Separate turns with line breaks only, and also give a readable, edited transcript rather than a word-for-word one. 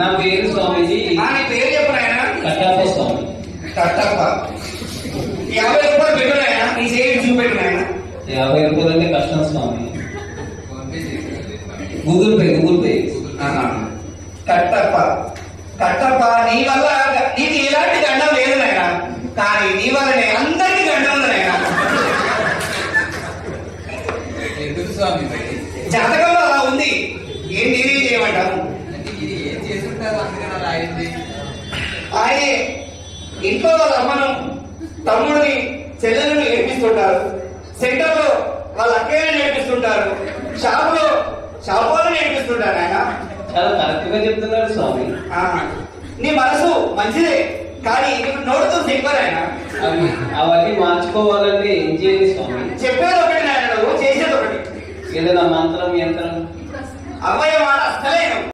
నా పేరు స్వామీజీ.
నీ పేరు చెప్పు నాయన.
కట్టప్ప స్వామి.
కట్టప్ప. 50 రూపాయలు పెట్టు నాయన. నీ చేతి చూపెట్టు నాయన.
50 రూపాయలు అంటే కష్టం స్వామి. Google Pay.
కట్టప్ప కట్టప్ప, నీ వల్ల నీకు ఎలాంటి గండం లేదు నాయన, కానీ నీ వల్లనే అందరికీ గండం ఉంది నాయన.
ఎందుకు స్వామి?
జాతకంలో అలా ఉంది. ఏం నేనేం చేయమంటాను?
ఏం చేసుంటారు అందుకని అలా అయింది.
ఆయనే ఇంట్లో వాళ్ళ అమ్మను, తమ్ముడిని, చెల్లెలను ఏడిపిస్తుంటారు. సెంటర్లో వాళ్ళ అక్కయ్యని నేర్పిస్తుంటారు. షాపులను నేర్పిస్తుంటారు ఆయన.
చాలా కరెక్ట్ గా చెప్తున్నారు స్వామి.
నీ మనసు మంచిదే, కానీ నీకు నోడుతూ చెప్పారు ఆయన.
అవన్నీ మార్చుకోవాలంటే ఏం చేయాలి స్వామి?
చెప్పేది ఒకటి నాయన, నువ్వు చేసేది ఒకటి.
ఏదైనా మంత్రం యంత్రం
అవ్వయ్య మాట అస్సలే